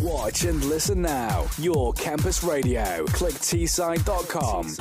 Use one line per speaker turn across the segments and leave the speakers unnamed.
Watch and listen now. Your campus radio. Click Teesside.com.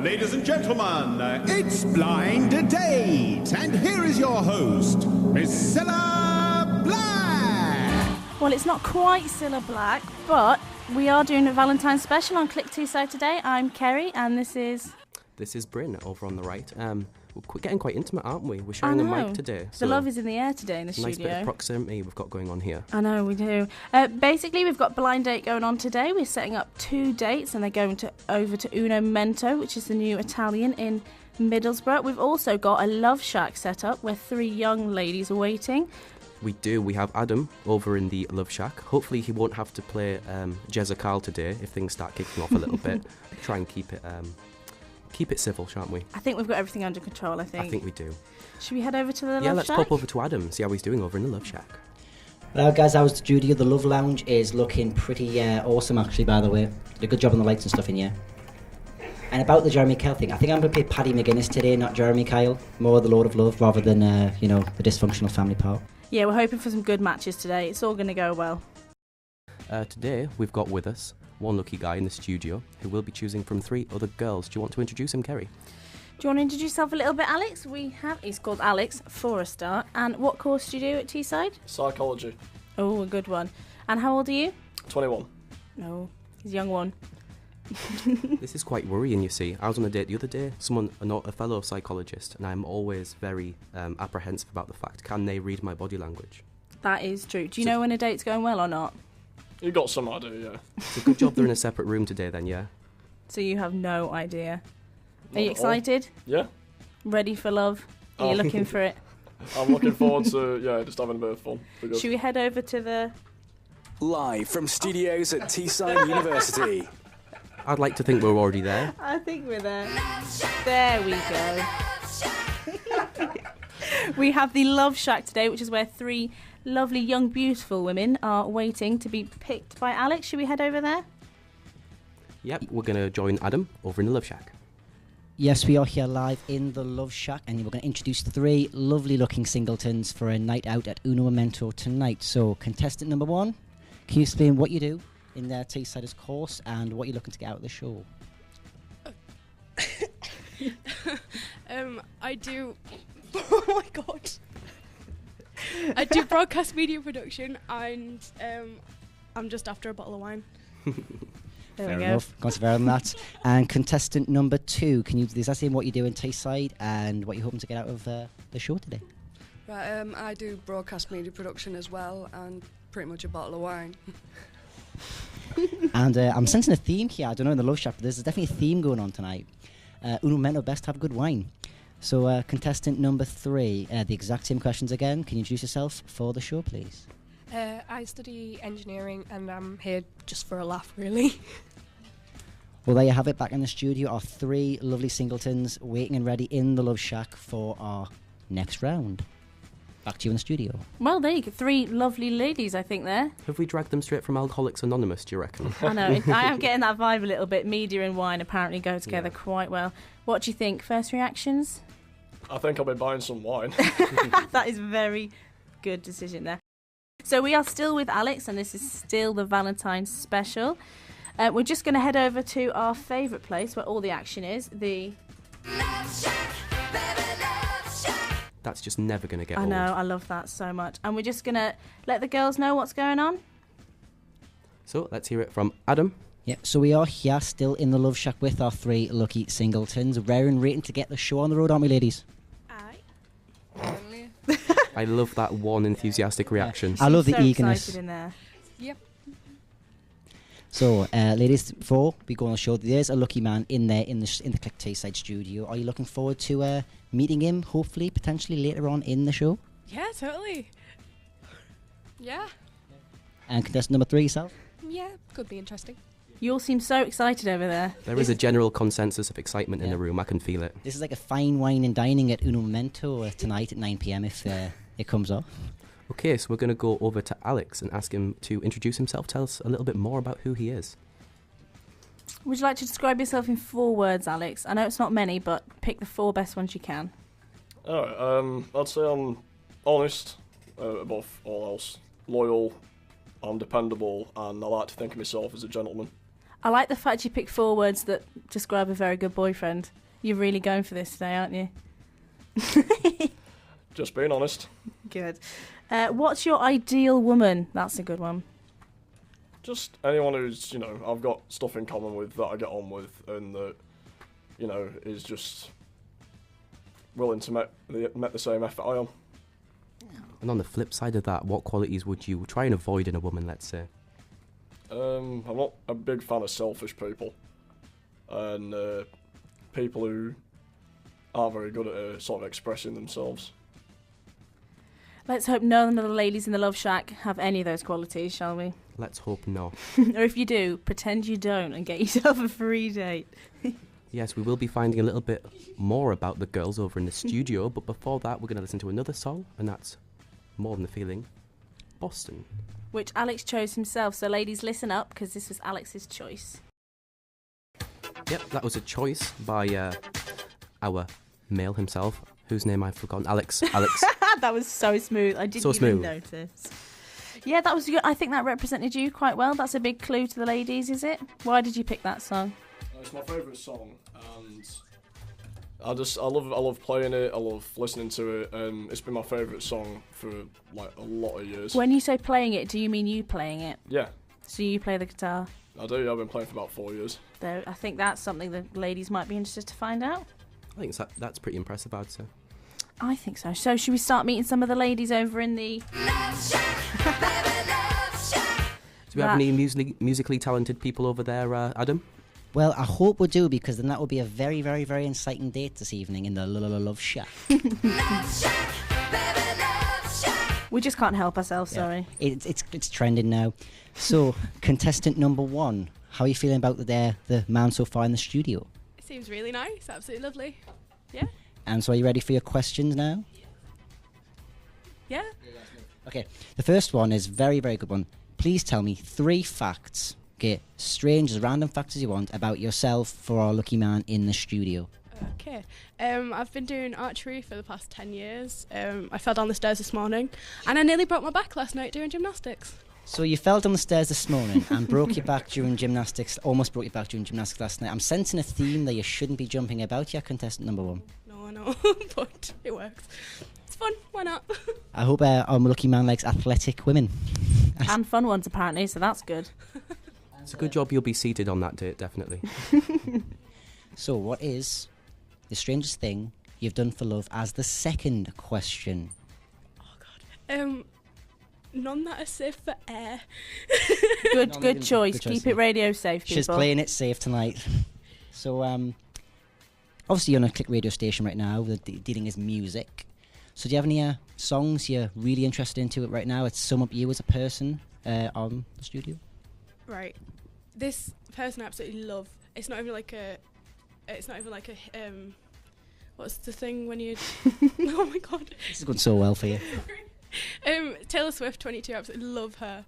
Ladies and gentlemen, it's Blind Date, and here is your host, Miss Cilla Black.
Well, it's not quite Cilla Black, but we are doing a Valentine's special on Click Teesside today. I'm Kerry, and this is
Bryn over on the right. We're getting quite intimate, aren't we? We're sharing a mic today.
The love is in the air today in the studio.
Nice bit of proximity we've got going on here.
I know, we do. Basically, we've got Blind Date going on today. We're setting up 2 dates, and they're going over to Uno Mento, which is the new Italian in Middlesbrough. We've also got a Love Shack set up where 3 young ladies are waiting.
We do. We have Adam over in the Love Shack. Hopefully he won't have to play Jezza Carl today if things start kicking off a little bit. Try and keep it civil, shan't we?
I think we've got everything under control, I think
we do.
Should we head over to the Love Shack?
Yeah, let's pop over to Adam, see how he's doing over in the Love Shack.
Well, guys, how's the studio? The Love Lounge is looking pretty awesome, actually, by the way. Did a good job on the lights and stuff in here. And about the Jeremy Kyle thing, I think I'm going to play Paddy McGuinness today, not Jeremy Kyle. More the Lord of Love rather than, the dysfunctional family part.
Yeah, we're hoping for some good matches today. It's all going to go well.
Today, we've got with us one lucky guy in the studio who will be choosing from 3 other girls. Do you want to introduce him, Kerry?
Do you want to introduce yourself a little bit, Alex? He's called Alex, for a start. And what course do you do at Teesside?
Psychology.
Oh, a good one. And how old are you?
21.
No, he's a young one.
This is quite worrying, you see. I was on a date the other day, a fellow psychologist, and I'm always very apprehensive about the fact, can they read my body language?
That is true. Do you know when a date's going well or not?
You got some idea, yeah.
It's a good job they're in a separate room today then, yeah?
So you have no idea. Are
Not
you
at
excited?
all. Yeah.
Ready for love? Are you looking for it?
I'm looking forward to, just having a bit of fun.
Should we head over to the...
Live from studios at Teesside University.
I'd like to think we're already there.
I think we're there. There we go. We have the Love Shack today, which is where 3 lovely, young, beautiful women are waiting to be picked by Alex. Should we head over there?
Yep, we're going to join Adam over in the Love Shack.
Yes, we are here live in the Love Shack, and we're going to introduce 3 lovely-looking singletons for a night out at Uno Memento tonight. So, contestant number 1, can you explain what you do in their Teesside's course and what you're looking to get out of the show?
I do... Oh my god. I do broadcast media production, and I'm just after a bottle of wine.
Fair enough. Got fair than that. And contestant number 2, can you say what you do in Teesside and what you're hoping to get out of the show today?
Right, I do broadcast media production as well, and pretty much a bottle of wine.
And I'm sensing a theme here. I don't know in the Love Shack, but there's definitely a theme going on tonight. Uno Memento, best have good wine. So contestant number 3, the exact same questions again. Can you introduce yourself for the show, please?
I study engineering, and I'm here just for a laugh, really.
Well, there you have it. Back in the studio are 3 lovely singletons waiting and ready in the Love Shack for our next round. Back to you in the studio.
Well, there you go. 3 lovely ladies, I think, there.
Have we dragged them straight from Alcoholics Anonymous, do you reckon?
I know. I am getting that vibe a little bit. Media and wine apparently go together quite well. What do you think? First reactions?
I think I'll be buying some wine.
That is a very good decision there. So we are still with Alex, and this is still the Valentine's special. We're just going to head over to our favourite place where all the action is, the...
Love Shack, baby, Love Shack.
That's just never going to get
old.
old.
I know, I love that so much. And we're just going to let the girls know what's going on.
So let's hear it from Adam.
Yeah, so we are here still in the Love Shack with our 3 lucky singletons, raring, waiting to get the show on the road, aren't we, ladies?
Aye.
I love that one enthusiastic reaction.
I love the
so
eagerness.
Excited in there.
Yep.
So, ladies, before we go on the show, there's a lucky man in there in the Click Teesside studio. Are you looking forward to meeting him, hopefully, potentially later on in the show?
Yeah, totally. Yeah.
And contestant number 3, yourself?
Yeah, could be interesting.
You all seem so excited over there.
There is a general consensus of excitement in
Yeah.
the room. I can feel it.
This is like a fine wine and dining at Uno Momento tonight at 9 p.m. if it comes off.
Okay, so we're going to go over to Alex and ask him to introduce himself. Tell us a little bit more about who he is.
Would you like to describe yourself in 4 words, Alex? I know it's not many, but pick the 4 best ones you can.
Alright, I'd say I'm honest, above all else, loyal, I'm dependable, and I like to think of myself as a gentleman.
I like the fact you picked 4 words that describe a very good boyfriend. You're really going for this today, aren't you?
Just being honest.
Good. What's your ideal woman? That's a good one.
Just anyone who's, I've got stuff in common with, that I get on with, and that, is just willing to make the same effort I am.
And on the flip side of that, what qualities would you try and avoid in a woman, let's say?
I'm not a big fan of selfish people, and people who aren't very good at sort of expressing themselves.
Let's hope none of the ladies in the Love Shack have any of those qualities, shall we?
Let's hope not.
Or if you do, pretend you don't and get yourself a free date.
Yes, we will be finding a little bit more about the girls over in the studio, but before that, we're going to listen to another song, and that's More Than the Feeling, Boston.
Which Alex chose himself, so ladies, listen up, because this was Alex's choice.
Yep, that was a choice by our male himself, whose name I've forgotten. Alex.
That was so smooth. I didn't
So
even
smooth.
notice. Yeah, that was good. I think that represented you quite well. That's a big clue to the ladies, is it? Why did you pick that song?
It's my favourite song, and I love playing it. I love listening to it, and it's been my favourite song for like a lot of years.
When you say playing it, do you mean you playing it?
Yeah,
So you play the guitar?
I do. I've been playing for about 4 years.
Though I think that's something the ladies might be interested to find out.
I think that's pretty impressive, I'd say.
I think so. So should we start meeting some of the ladies over in the...
Love Shack, baby, Love Shack.
Do we have any musically talented people over there, Adam?
Well, I hope we do, because then that will be a very, very, very exciting date this evening in the Love Shack.
Love Shack, baby, Love Shack.
We just can't help ourselves, sorry.
It's trending now. So, contestant number 1, how are you feeling about the man so far in the studio?
It seems really nice, absolutely lovely. Yeah?
And so, are you ready for your questions now?
Yeah?
Okay, the first one is very, very good one. Please tell me 3 facts, okay, strange as random facts as you want, about yourself for our lucky man in the studio.
Okay. I've been doing archery for the past 10 years. I fell down the stairs this morning, and I nearly broke my back last night doing gymnastics.
So you fell down the stairs this morning and broke your back during gymnastics, almost broke your back during gymnastics last night. I'm sensing a theme that you shouldn't be jumping about here, contestant number 1.
No, I know, but it works. It's fun, why not?
I hope our lucky man likes athletic women.
And fun ones, apparently, so that's good.
It's a good job you'll be seated on that date, definitely.
So what is the strangest thing you've done for love as the second question?
None that are safe for air.
Good choice.
Good choice,
Keep
yeah.
it radio safe, people.
She's playing it safe tonight. So, obviously you're on a click radio station right now. The dealing is music. So do you have any songs you're really interested into it right now? It's sum up you as a person on the studio.
Right. This person I absolutely love. It's not even like a what's the thing when you oh my god.
This is going so well for you.
Taylor Swift, 22, I absolutely love her.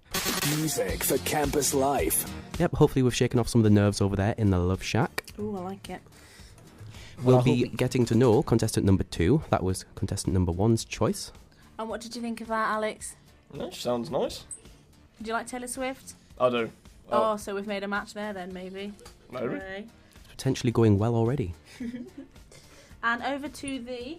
Music for campus life.
Yep, hopefully we've shaken off some of the nerves over there in the Love Shack.
Ooh, I like it.
We'll
I
be
hope
getting to know contestant number 2. That was contestant number 1's choice.
And what did you think of that, Alex?
Yeah, she sounds nice.
Did you like Taylor Swift?
I do.
Oh, so we've made a match there then, maybe.
Maybe.
Hooray.
Potentially going well already.
And over to the...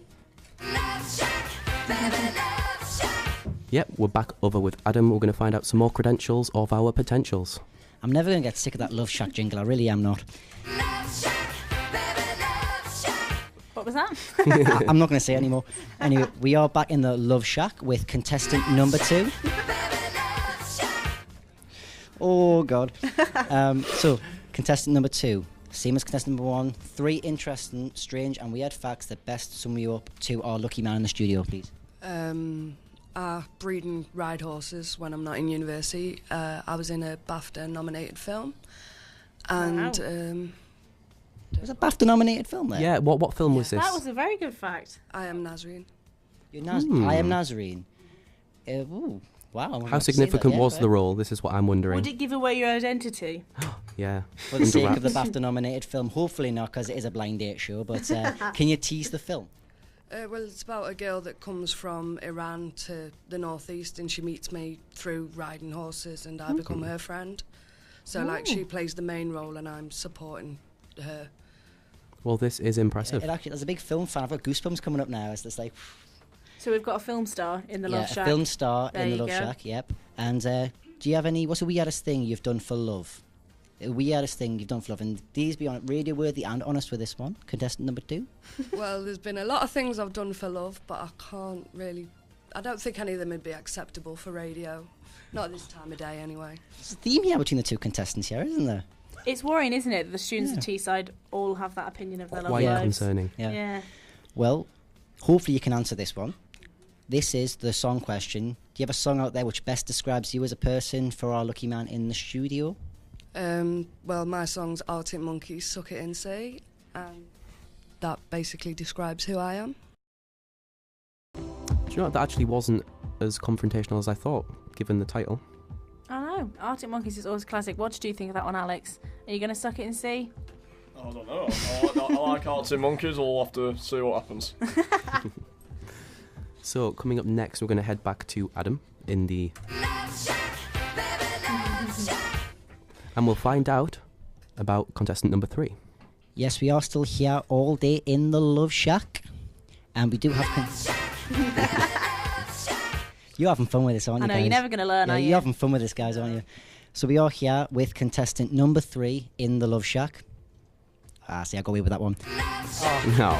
Love Shack, baby, Love Shack.
Yep, we're back over with Adam. We're going to find out some more credentials of our potentials.
I'm never going to get sick of that Love Shack jingle. I really am not.
Love Shack, baby, Love Shack.
What was that?
I'm not going to say anymore. Anyway, we are back in the Love Shack with contestant number 2.
Baby, Love Shack.
Oh, God. So, contestant number 2. Same as contestant number 1. 3 interesting, strange, and weird facts that best sum you up to our lucky man in the studio, please.
I breed and ride horses when I'm not in university. I was in a BAFTA-nominated film, And
It was a BAFTA-nominated film there.
Yeah, what film was this?
That was a very good fact.
I Am Nazarene.
I Am Nazarene. Ooh, wow. I'm
How
gonna see
significant
that, yeah,
was
fair.
the role? This is what I'm wondering.
Would it give away your identity?
Yeah.
For the sake of the
wraps.
BAFTA-nominated film, hopefully not, because it is a blind date show. But can you tease the film?
Well, it's about a girl that comes from Iran to the northeast, and she meets me through riding horses, and I become her friend. So, like, she plays the main role, and I'm supporting her.
Well, this is impressive.
It actually, there's a big film fan. I've got goosebumps coming up now. It's just like,
So we've got a film star in the Love
a
Shack.
film star
There
in the
you
Love
go.
Shack. Yep. And do you have any? What's the weirdest thing you've done for love? The weirdest thing you've done for love, and these be radio worthy and honest with this one. Contestant number 2.
Well, there's been a lot of things I've done for love, but I don't think any of them would be acceptable for radio. Not this time of day, anyway.
There's a theme here between the two contestants here, isn't there?
It's worrying, isn't it? The students at Teesside all have that opinion of their love
Quite
lives.
concerning.
Yeah.
Well, hopefully you can answer this one. This is the song question. Do you have a song out there which best describes you as a person for our lucky man in the studio?
Well, my song's Arctic Monkeys, Suck It and See, and that basically describes who I am.
Do you know what? That actually wasn't as confrontational as I thought, given the title.
I know. Arctic Monkeys is always classic. What did you think of that one, Alex? Are you going to suck it and see?
I don't know. I like Arctic Monkeys. We'll have to see what happens.
So, coming up next, we're going to head back to Adam in the... And we'll find out about contestant number 3.
Yes, we are still here all day in the Love Shack. And we do have... You're having fun with this, aren't you,
I know,
guys?
you're never going to learn,
Yeah,
are you?
you're having fun with this, guys, aren't you? So we are here with contestant number 3 in the Love Shack. See, I go away with that one.
No.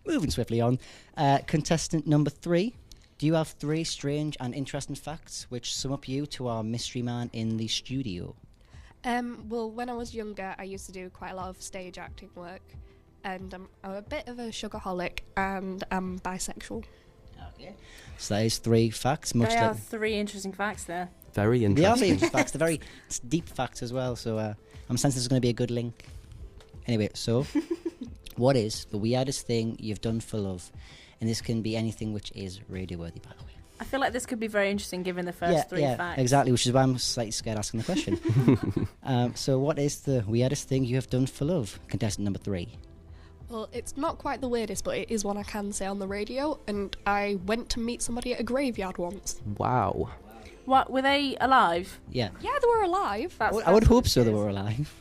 Moving swiftly on. Contestant number 3. Do you have 3 strange and interesting facts which sum up you to our mystery man in the studio?
Well, when I was younger, I used to do quite a lot of stage acting work, and I'm a bit of a sugarholic, and I'm bisexual.
Okay. So that is 3 facts. Much
They
like
are 3 interesting facts there.
Very
they are
interesting.
very interesting facts. They're very deep facts as well. So I'm sensing there's going to be a good link. Anyway, so what is the weirdest thing you've done for love? And this can be anything which is radio worthy, by the way.
I feel like this could be very interesting given the first 3 facts.
Exactly, which is why I'm slightly scared asking the question. So what is the weirdest thing you have done for love? Contestant number 3.
Well, it's not quite the weirdest, but it is one I can say on the radio, and I went to meet somebody at a graveyard once.
Wow.
What, were they alive?
Yeah.
Yeah, they were alive.
I would hope so they were alive.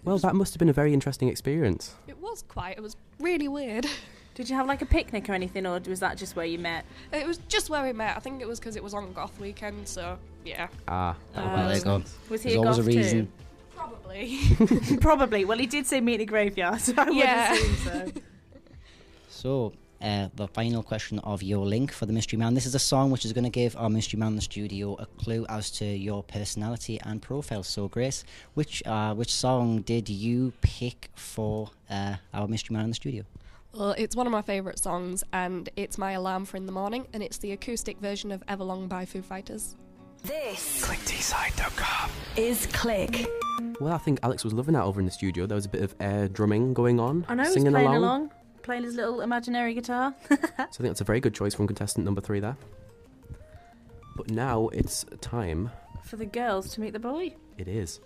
Well, that must have been a very interesting experience.
It was quite. It was really weird.
Did you have like a picnic or anything, or was that just where you met?
It was just where we met. I think it was because it was on goth weekend, so yeah.
Ah.
Well, there you go.
Was he
There's
a
always
goth
a reason.
Probably.
too? Probably. Well, he did say meet in a graveyard, so I
Yeah.
would assume so.
So, the final question of your link for the Mystery Man. This is a song which is going to give our Mystery Man in the studio a clue as to your personality and profile. So, Grace, which song did you pick for our Mystery Man in the studio?
Well, it's one of my favourite songs, and it's my alarm for in the morning, and it's the acoustic version of Everlong by Foo Fighters.
This Teesside.com is Click.
Well, I think Alex was loving that over in the studio. There was a bit of air drumming going on.
I know, he's
singing
playing along, playing his little imaginary guitar.
So I think that's a very good choice from contestant number 3 there. But now it's time.
For the girls to meet the boy.
It is.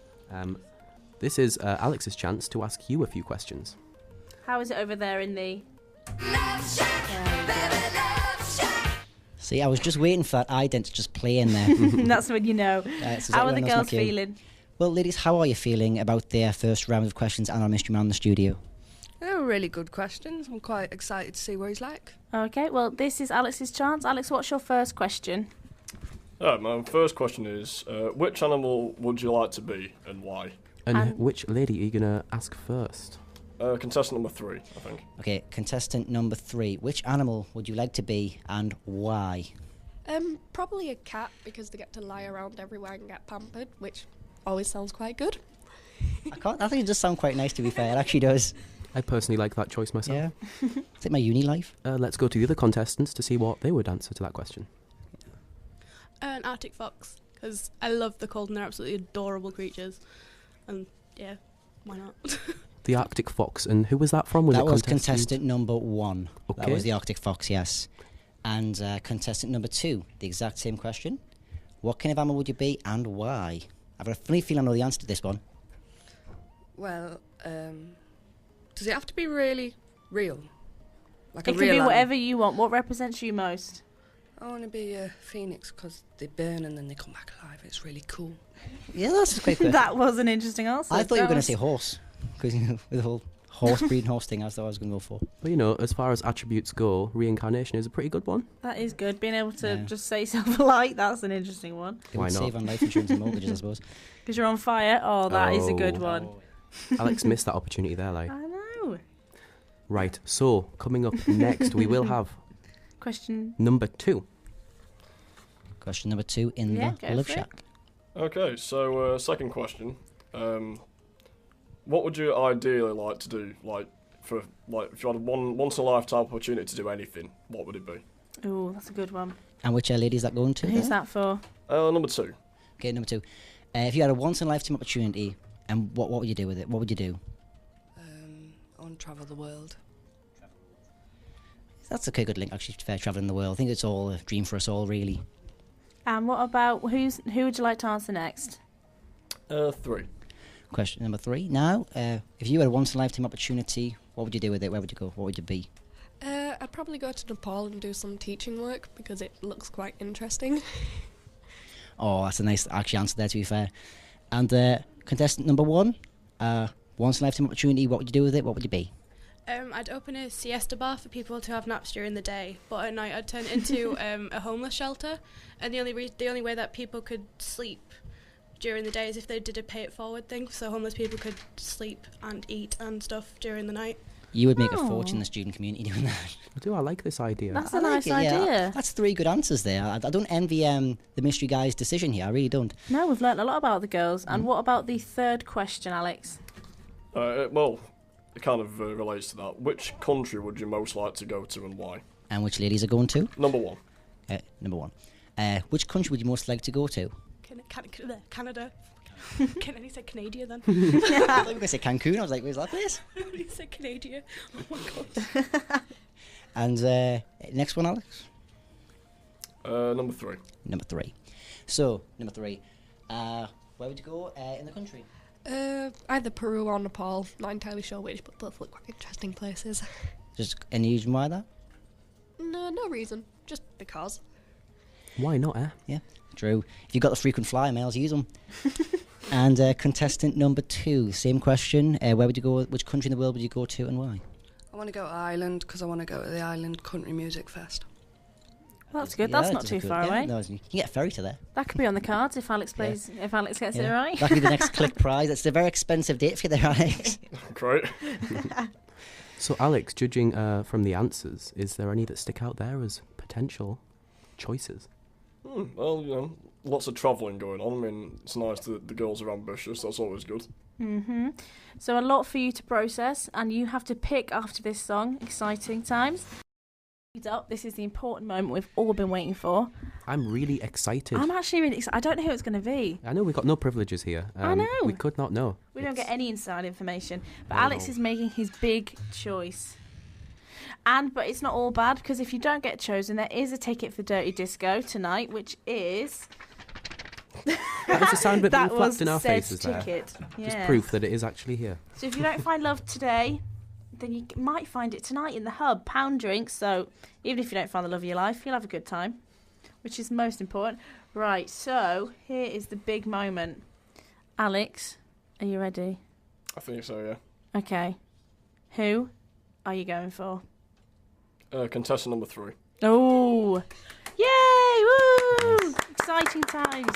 This is Alex's chance to ask you a few questions.
How is it over there in the...
See, I was just waiting for that ident to just play in there.
That's when you know.
So
How are
everyone
the
knows my
girls
cue.
feeling?
Well, ladies, how are you feeling about their first round of questions and our Mystery Man in the studio?
They were really good questions. I'm quite excited to see what he's like.
Okay, well, this is Alex's chance. Alex, what's your first question?
My first question is, which animal would you like to be and why?
And which lady are you going to ask first?
Contestant number 3, I think.
Okay, contestant number 3. Which animal would you like to be and why?
Probably a cat, because they get to lie around everywhere and get pampered, which always sounds quite good.
I think it does sound quite nice, to be fair. It actually does.
I personally like that choice myself.
Yeah. It's like my uni life.
Let's go to the other contestants to see what they would answer to that question.
An Arctic fox,
because I love the cold and they're absolutely adorable creatures. And yeah, why not?
The Arctic Fox. And who was that from?
That
it
was contestant number 1. That
Okay.
was the Arctic Fox, yes. And contestant number 2, the exact same question. What kind of animal would you be and why? I've got a funny feeling I know the answer to this one.
Well, does it have to be really real? Like
It
a
can
real
be
animal?
whatever you want. What represents you most?
I want to be a phoenix because they burn and then they come back alive. It's really cool.
Yeah, that's quite good.
That was an interesting answer.
I thought you were
That
going to
was-
say horse. Because, with the whole horse breeding horse thing, I thought I was going to go for.
But, you know, as far as attributes go, reincarnation is a pretty good one.
That is good. Being able to
Yeah.
just say something like that's an interesting one.
It
Why
would
not?
save on life insurance and mortgages, I suppose.
Because you're on fire. Oh, that is a good
Oh.
one.
Alex missed that opportunity there, like.
I know.
Right, so coming up next, we will have
Question.
number 2.
Question number 2 in
Yeah,
the
go
Love
for it.
Shack.
Okay, so second question. What would you ideally like to do? If you had a once in a lifetime opportunity to do anything, what would it be?
Oh, that's a good one.
And which lady is that going to?
Who's
there?
that for?
Number 2.
Okay, number 2. If you had a once in a lifetime opportunity, and what would you do with it? What would you do?
I want to travel the world.
That's a good link, actually, to fair travelling the world. I think it's all a dream for us all, really.
And what about who would you like to answer next?
3.
Question number 3. Now, if you had a once in a lifetime opportunity, what would you do with it? Where would you go? What would you be?
I'd probably go to Nepal and do some teaching work because it looks quite interesting.
Oh, that's a nice actually answer there, to be fair. And contestant number 1, once in a lifetime opportunity, what would you do with it? What would you be?
I'd open a siesta bar for people to have naps during the day, but at night I'd turn it into a homeless shelter. And the only way that people could sleep during the day is if they did a pay it forward thing, so homeless people could sleep and eat and stuff during the night.
You would make a
Oh.
fortune in the student community doing that.
I like this idea.
That's
I
a
like
nice
it, yeah.
idea.
That's 3 good answers there. I don't envy the mystery guy's decision here. I really don't.
No, we've learnt a lot about the girls.
Mm.
And what about the third question, Alex?
Well, it kind of relates to that. Which country would you most like to go to and why?
And which ladies are going to?
Number 1.
Number 1. Which country would you most like to go to?
Canada. Can he say Canada then?
I thought you were going to say Cancun. I was like, where's that place?
He said Canada. Oh my god.
And next one, Alex?
Number 3.
Number 3. So, number 3. Where would you go in the country?
Either Peru or Nepal. Not entirely sure which, but both look quite interesting places.
Just any reason why that?
No reason. Just because.
Why not, eh?
Yeah, true. If you've got the frequent flyer miles, use them. And contestant number 2, same question. Where would you go? Which country in the world would you go to and why?
I want to go to Ireland because I want to go to the Ireland Country Music Fest.
Well, that's good.
Yeah,
That's not
it's
too
good-
far
yeah,
away.
no, you can get a ferry to there.
That could be on the cards if Alex plays. If Alex gets it
Yeah.
right.
That could be the next click prize. It's a very expensive date for you there, Alex.
Great.
So, Alex, judging from the answers, is there any that stick out there as potential choices?
Well, you know, lots of travelling going on. I mean, it's nice that the girls are ambitious. That's always good.
Mhm. So a lot for you to process, and you have to pick after this song. Exciting times. Up. This is the important moment we've all been waiting for.
I'm really excited.
I'm actually really excited. I don't know who it's going to be.
I know we've got no privileges here.
I know.
We could not know.
We don't get any inside information. But
No,
Alex
no.
is making his big choice. But it's not all bad, because if you don't get chosen, there is a ticket for Dirty Disco tonight, which is...
That was a sound bit that
that
we
was
flapped in our
said
faces there.
ticket.
Just
Yes.
proof that it is actually here.
So if you don't find love today, then you might find it tonight in the hub. Pound drinks, so even if you don't find the love of your life, you'll have a good time, which is most important. Right, so here is the big moment. Alex, are you ready?
I think so, yeah.
Okay. Who are you going for?
Contestant number 3.
Oh! Yay! Woo! Exciting times.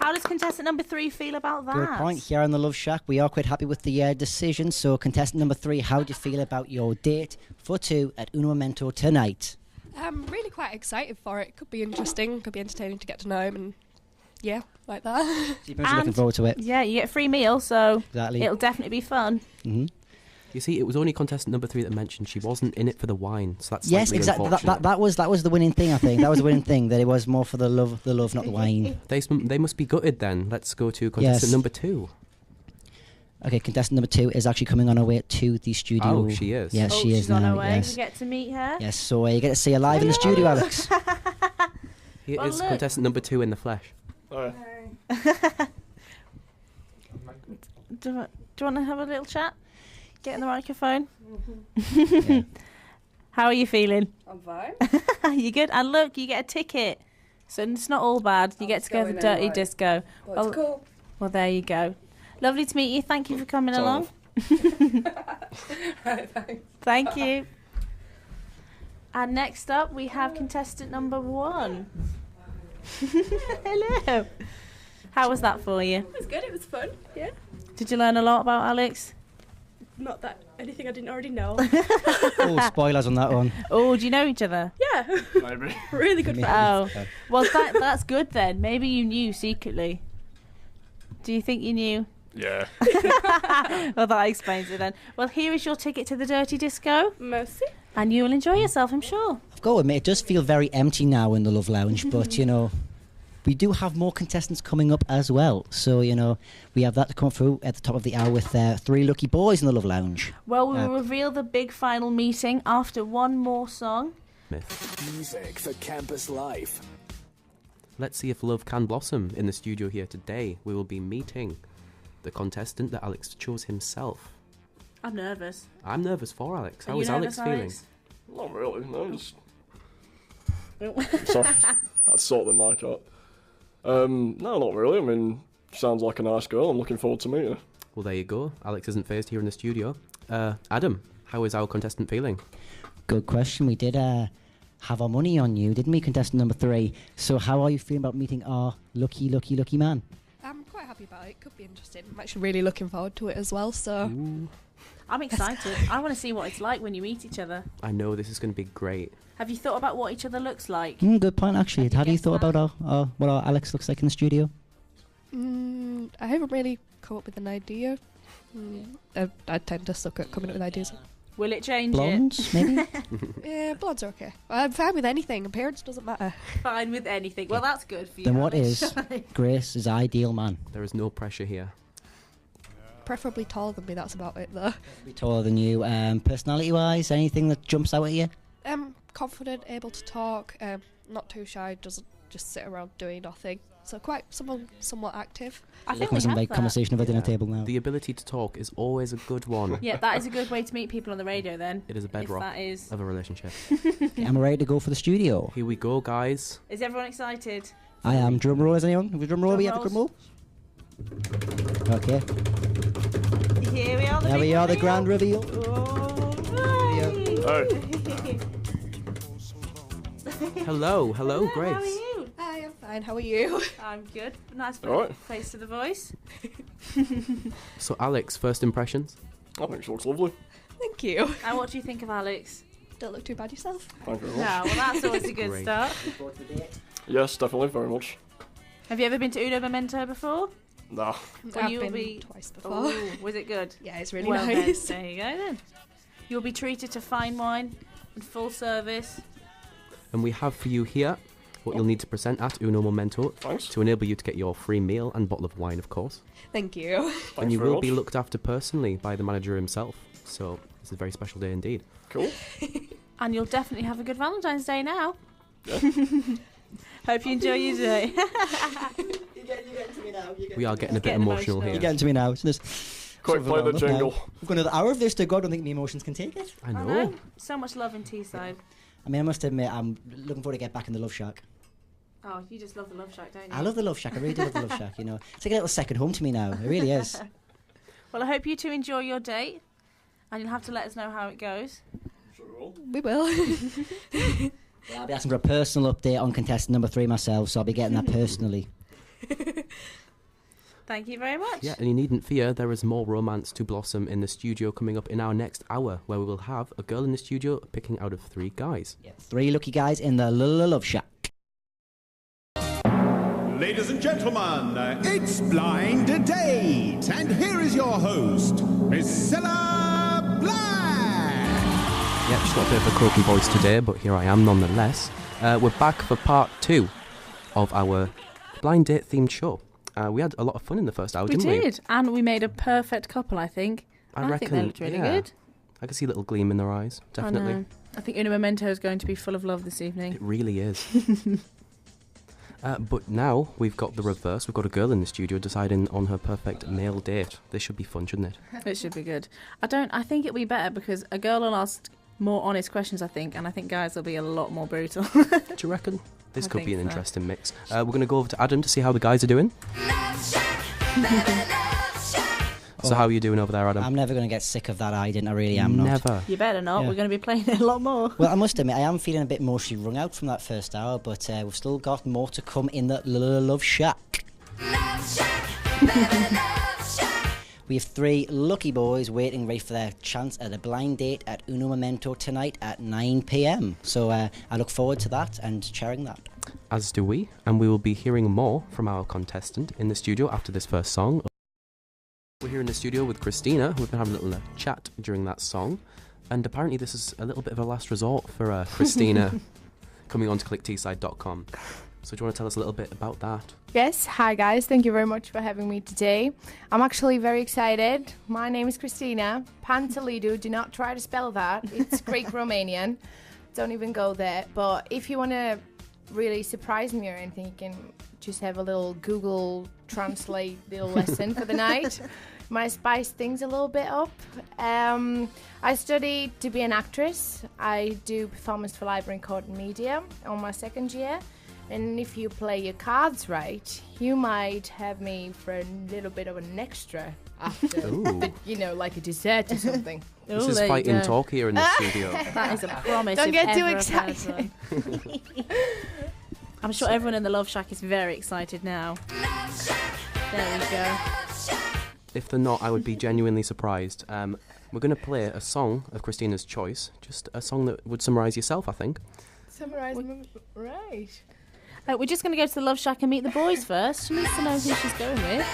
How does contestant number 3 feel about that?
Good point. Here on the Love Shack, we are quite happy with the decision. So, contestant number 3, how do you feel about your date for 2 at Uno Memento tonight?
I'm really quite excited for it. Could be interesting. Could be entertaining to get to know him, and yeah, like that.
So you're looking forward to it.
Yeah, you get a free meal, so
Exactly.
it'll definitely be fun.
Mm-hmm.
You see, it was only contestant number 3 that mentioned she wasn't in it for the wine, so that's
Yes,
slightly
exactly.
unfortunate.
That was the winning thing. I think that was the winning thing. That it was more for the love, not the wine.
They must be gutted then. Let's go to contestant
Yes.
number 2.
Okay, contestant number 2 is actually coming on her way to the studio.
Oh, she is.
Yes,
Oh,
she is
she's on
now.
her way.
Yes.
We get to meet her.
Yes, so you get to see her live in the studio, Alex.
Here
Well,
is
look.
contestant number 2 in the flesh.
Oh,
Do you want to have a little chat? Get in the microphone.
Yeah.
How are you feeling?
I'm fine.
You good? And look, you get a ticket. So it's not all bad. You get to go to the Dirty
anyway.
Disco.
Well, it's cool.
Well, there you go. Lovely to meet you. Thank you for coming
It's
along.
Right, thanks.
Thank you. And next up, we have contestant number 1. Hello. How was that for you?
It was good. It was fun. Yeah.
Did you learn a lot about Alex?
Not that anything I didn't already know.
Oh, spoilers on that one.
Oh, do you know each other?
Yeah.
maybe.
Really good friend.
Oh, well, that's good then. Maybe you knew secretly. Do you think you knew?
Yeah.
Well, that explains it then. Well, here is your ticket to the Dirty Disco,
Mercy.
and you will enjoy yourself, I'm sure.
I've got to admit, it does feel very empty now in the Love Lounge, but, you know, we do have more contestants coming up as well. So, you know, we have that to come through at the top of the hour with 3 lucky boys in the Love Lounge.
Well, we will reveal the big final meeting after one more song.
Myth.
Music for campus life.
Let's see if love can blossom in the studio here today. We will be meeting the contestant that Alex chose himself.
I'm nervous.
I'm nervous for Alex.
Are
How
you
is Alex
nervous,
feeling?
Not really. No, just. Sorry. That's sort of the mic out. No, not really. I mean, she sounds like a nice girl. I'm looking forward to meeting her.
Well, there you go. Alex isn't phased here in the studio. Adam, how is our contestant feeling?
Good question. We did have our money on you, didn't we, contestant number 3? So how are you feeling about meeting our lucky man?
I'm quite happy about it. Could be interesting. I'm actually really looking forward to it as well. So
I'm excited. I want to see what it's like when you meet each other.
I know this is going to be great.
Have you thought about what each other looks like?
Good point, actually.
Have you
Have you
guessed
thought
that?
about what our Alex looks like in the studio?
I haven't really come up with an idea. I tend to suck at coming up with ideas.
Will it change
Blondes, maybe?
Yeah, blondes are okay. I'm fine with anything. Appearance doesn't matter.
it? Fine with anything. Well, that's good for you.
Then what
Alex.
is Grace's ideal man?
There is no pressure here.
Preferably taller than me. That's about it, though.
Be taller than you. Personality-wise, anything that jumps out at you?
Confident, able to talk. Not too shy. Doesn't just sit around doing nothing. So quite somewhat active.
I think
Looking
we
for some
have
like
that.
conversation over dinner table now.
The ability to talk is always a good one.
Yeah, that is a good way to meet people on the radio then.
It is a
If
bedrock
that is.
of a relationship.
Am I ready to go for the studio?
Here we go, guys.
Is everyone excited?
I am. Drum roll, is anyone? Have we drum roll?
Drum
We have a drum roll? Okay.
Here we are.
There we are, the grand reveal.
Hello,
Hello,
Grace.
How are you?
Hi, I'm fine. How are you?
I'm good. Nice
All right.
face to the voice.
So, Alex, first impressions?
I think she looks lovely.
Thank you.
And what do you think of Alex?
Don't look too bad yourself.
Thank you very
No,
much.
well that's always a good
Great.
start.
Yes, definitely, very much.
Have you ever been to Uno Memento before?
Nah.
Well,
I've
you'll
been
be
twice before.
Ooh, was it good?
Yeah, it's really
well,
nice.
Then, there you go then. You'll be treated to fine wine and full service.
And we have for you here what you'll need to present at Uno Momento
Thanks.
to enable you to get your free meal and bottle of wine, of course.
Thank you.
Thanks
And you
very
will
much.
be looked after personally by the manager himself. So, it's a very special day indeed.
Cool.
And you'll definitely have a good Valentine's Day now.
Yeah.
Hope you enjoy your day.
We are getting a bit
Getting
emotional
emotional.
here.
You're getting to me now. So
Quick, play the jingle.
We've got another hour of this to go. I don't think my emotions can take it.
I know.
So much love in Teesside.
I mean, I must admit, I'm looking forward to get back in the Love Shack.
Oh, you just love the Love Shack, don't you?
I love the Love Shack. I really do love the Love Shack, you know. It's like a little second home to me now. It really is.
Well, I hope you two enjoy your date. And you'll have to let us know how it goes.
We will.
Well, I'll be asking for a personal update on contestant number 3 myself, so I'll be getting that personally.
Thank you very much.
Yeah, and you needn't fear, there is more romance to blossom in the studio coming up in our next hour, where we will have a girl in the studio picking out of 3 guys.
Yeah, 3 lucky guys in the Love Shack.
Ladies and gentlemen, it's Blind Date, and here is your host, Miss Priscilla Black!
Yeah, just got a bit of a croaky voice today, but here I am nonetheless. We're back for part 2 of our blind date themed show. We had a lot of fun in the first hour, didn't we?
We did, and we made a perfect couple, I think. I
reckon,
think they looked really
yeah.
good.
I can see a little gleam in their eyes, definitely.
I think Una Memento is going to be full of love this evening.
It really is. But now we've got the reverse. We've got a girl in the studio deciding on her perfect male date. This should be fun, shouldn't it?
It should be good. I think it'll be better because a girl will ask more honest questions, I think, and I think guys will be a lot more brutal.
Do you reckon? This
I
could be an
think so.
interesting mix. We're going to go over to Adam to see how the guys are doing. So how are you doing over there, Adam?
I'm never going to get sick of that I really am not.
Never.
You better not.
Yeah.
We're going to be playing it a lot more.
Well, I must admit, I am feeling a bit emotionally wrung out from that first hour, but we've still got more to come in the Love Shack. We have 3 lucky boys waiting ready for their chance at a blind date at Uno Memento tonight at 9 p.m. So I look forward to that and sharing that.
As do we, and we will be hearing more from our contestant in the studio after this first song. We're here in the studio with Christina. We've been having a little chat during that song, and apparently this is a little bit of a last resort for Christina coming on to clickteesside.com. So do you want to tell us a little bit about that?
Yes, hi guys, thank you very much for having me today. I'm actually very excited. My name is Christina Pantalidou. Do not try to spell that. It's Greek Romanian. Don't even go there. But if you want to really surprise me or anything, you can just have a little Google Translate little lesson for the night. Might spice things a little bit up. I studied to be an actress. I do performance for live and recorded media on my second year. And if you play your cards right, you might have me for a little bit of an extra after, like a dessert or something.
This is fighting talk here in the studio.
That is a promise.
Don't
if
get too
ever I've
excited.
heard one. I'm sure everyone in the Love Shack is very excited now. There we go.
If they're not, I would be genuinely surprised. We're going to play a song of Christina's choice, just a song that would summarise yourself, I think.
Summarise, right.
We're just going to go to the Love Shack and meet the boys first. She needs to know who she's going with.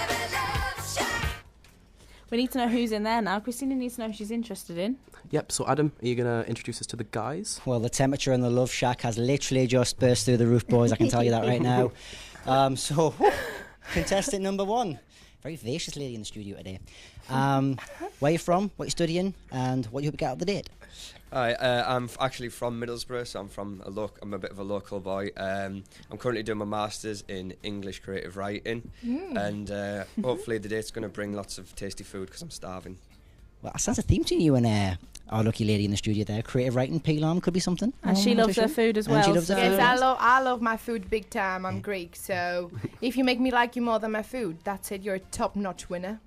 We need to know who's in there now. Christina needs to know who she's interested in.
Yep, so Adam, are you going to introduce us to the guys?
Well, the temperature in the Love Shack has literally just burst through the roof, boys. I can tell you that right now. So, contestant number 1. Very vivacious lady in the studio today. Where you from, what you studying, and what you hope to get out of the date?
Hi, I'm actually from Middlesbrough, so I'm a bit of a local boy. I'm currently doing my masters in English creative writing, and hopefully the date's going to bring lots of tasty food because I'm starving.
Well, that sounds a theme to you and our lucky lady in the studio there. Creative writing, Pilam could be something.
And she loves her food as well.
And she loves her food.
Yes, I love my food big time. I'm Greek, so if you make me like you more than my food, that's it. You're a top-notch winner.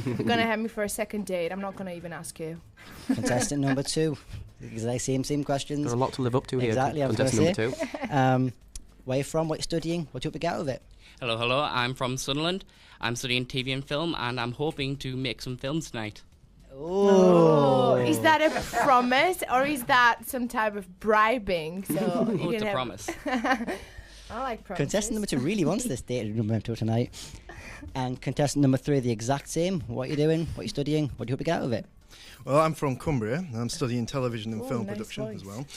You're going to have me for a second date. I'm not going to even ask you.
Contestant number 2. Same questions.
There's a lot to live up to here.
Exactly, I was going to
Contestant
say.
number 2.
Where you from, what you studying, what do you hope to get out of it?
Hello, I'm from Sunderland. I'm studying TV and film, and I'm hoping to make some films tonight.
Oh, is that a promise or is that some type of bribing? So
It's a promise.
I like promises.
Contestant number 2 really wants this date at Memento tonight. And contestant number 3, the exact same. What you doing, what you studying, what do you hope to get out of it?
Well, I'm from Cumbria, and I'm studying television and film
nice
production
voice.
as well.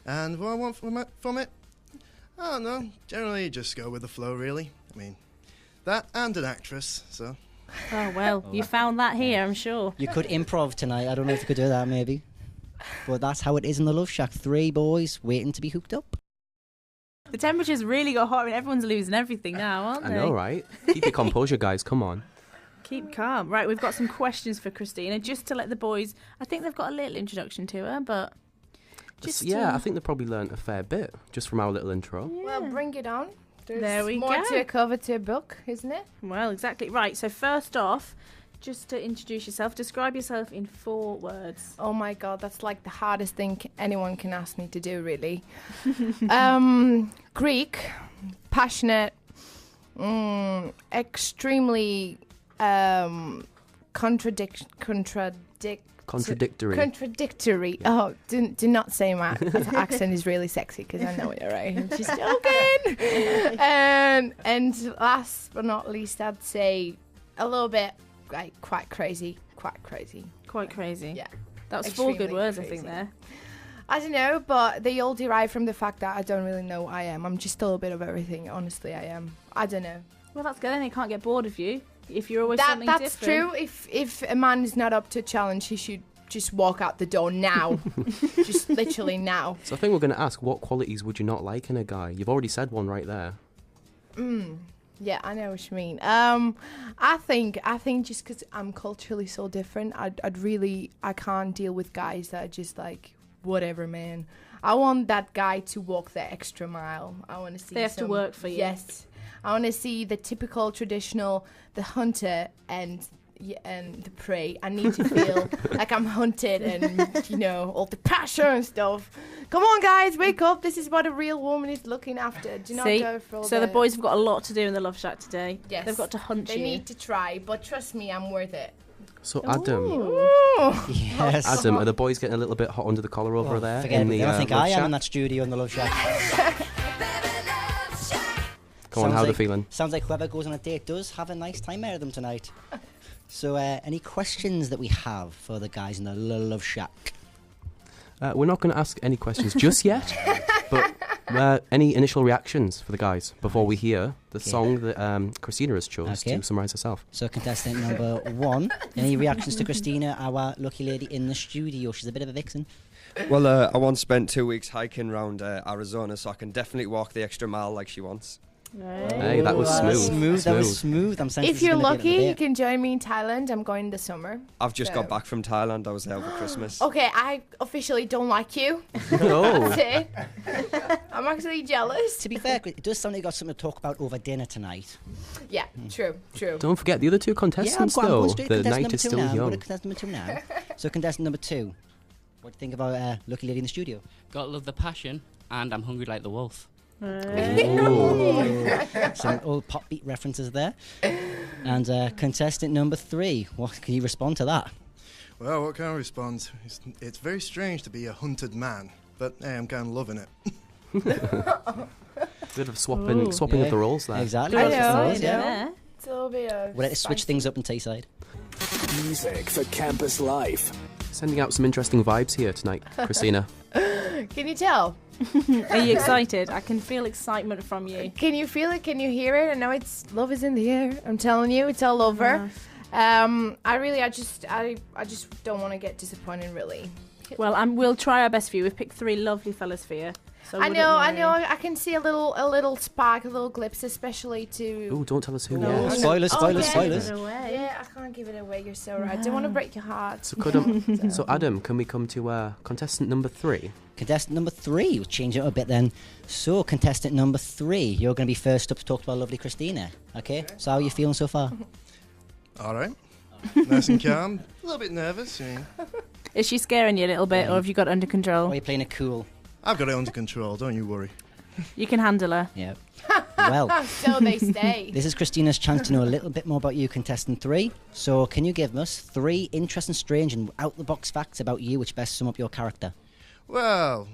And what I want from it, I don't know, generally just go with the flow, really. I mean, that and an actress, so...
Oh, well, you found that here, I'm sure.
You could improv tonight. I don't know if you could do that, maybe. But that's how it is in the Love Shack. 3 boys waiting to be hooked up.
The temperature's really got hot and everyone's losing everything now, aren't they?
I know, right? Keep your composure, guys. Come on.
Keep calm. Right, we've got some questions for Christina, just to let the boys... I think they've got a little introduction to her, but...
I think they've probably learnt a fair bit just from our little intro.
Yeah. Well, bring it on.
There we
more
go.
to a cover to a book, isn't it?
Well, exactly. Right, so first off, just to introduce yourself, describe yourself in 4 words.
Oh my God, that's like the hardest thing anyone can ask me to do, really. Greek, passionate, extremely contradictory.
Yeah.
Oh, do not say my accent is really sexy because I know it, right? I'm just joking. And last but not least, I'd say a little bit like quite crazy.
Quite crazy.
Yeah.
That was 4 good
Extremely
words, I
crazy.
think, there.
I don't know, but they all derive from the fact that I don't really know what I am. I'm just a little bit of everything, honestly, I am. I don't know.
Well, that's good. Then they can't get bored of you if you're always
That's
something different.
true. If a man is not up to a challenge, he should just walk out the door now. Just literally now.
So I think we're going to ask, what qualities would you not like in a guy? You've already said one right there.
Yeah, I know what you mean. I think just because I'm culturally so different, I can't deal with guys that are just like, whatever, man. I want that guy to walk the extra mile. I want to see
They have to work for you.
Yes. I want to see the typical traditional, the hunter and the prey. I need to feel like I'm hunted and, you know, all the passion and stuff. Come on, guys, wake up. This is what a real woman is looking after. Do not
See?
go for all
So the boys have got a lot to do in the Love Shack today.
Yes.
They've got to hunt
They
you.
need to try, but trust me, I'm worth it.
So Adam,
Ooh.
Yes.
Adam, are the boys getting a little bit hot under the collar over there?
Forget
in
it.
the,
I don't think
Love
I am
Shack?
in that studio in the Love Shack.
Come on, how are they feeling?
Sounds like whoever goes on a date does have a nice time out of them tonight. So, any questions that we have for the guys in the Love Shack?
We're not going to ask any questions just yet, but any initial reactions for the guys before we hear the song that Christina has chose to summarise herself?
So, contestant number 1, any reactions to Christina, our lucky lady in the studio? She's a bit of a vixen.
Well, I once spent 2 weeks hiking around Arizona, so I can definitely walk the extra mile like she wants.
Hey, that was smooth.
That was smooth. I'm sensing
If you're
this is gonna be
lucky,
a
you can join me in Thailand. I'm going this summer.
I've just
So-
got back from Thailand. I was there over Christmas.
Okay, I officially don't like you.
No.
That's it. I'm actually jealous.
To be fair, it does sound like you got something to talk about over dinner tonight.
Yeah, true.
Don't forget the other two contestants,
I'm
though.
going straight to
The
contestant
night
number
is
2
still
now. I'm
young.
going to contestant number 2 now. So, contestant number 2, what do you think about lucky lady in the studio?
Gotta love the passion, and I'm hungry like the wolf.
Some old pop beat references there. And contestant number 3, what can you respond to that?
Well, what can I respond? It's very strange to be a hunted man, but hey, I'm kind of loving it.
Bit of swapping of the roles there.
Exactly.
I
that's what
know,
it was, yeah.
yeah. It's a little bit of
We'll let us switch things up in Teesside.
Music for campus life.
Sending out some interesting vibes here tonight, Christina.
Can you tell?
Are you excited? I can feel excitement from you.
Can you feel it? Can you hear it? I know it's love is in the air. I'm telling you, it's all over. I just don't want to get disappointed, really.
Well, we'll try our best for you. We've picked 3 lovely fellas for you. So
I
wouldn't
know.
worry.
I can see a little spark, a little glimpse, especially to.
Ooh, don't tell us who
No.
it is.
Spoilers, spoilers,
yeah.
spoilers.
Yeah, I can't give it away. You're so right. I don't want to break your heart.
So Adam, can we come to contestant number 3?
Contestant number 3, we'll change it up a bit then. So, contestant number 3, you're going to be first up to talk about lovely Christina. Okay? So, how are you feeling so far?
All right. Nice and calm. A little bit nervous.
Is she scaring you a little bit, or have you got it under control?
Or are you playing it cool?
I've got it under control, don't you worry.
You can handle her.
Yeah. Well,
So they stay.
this is Christina's chance to know a little bit more about you, contestant 3. So, can you give us 3 interesting, strange, and out-the-box facts about you which best sum up your character?
Well,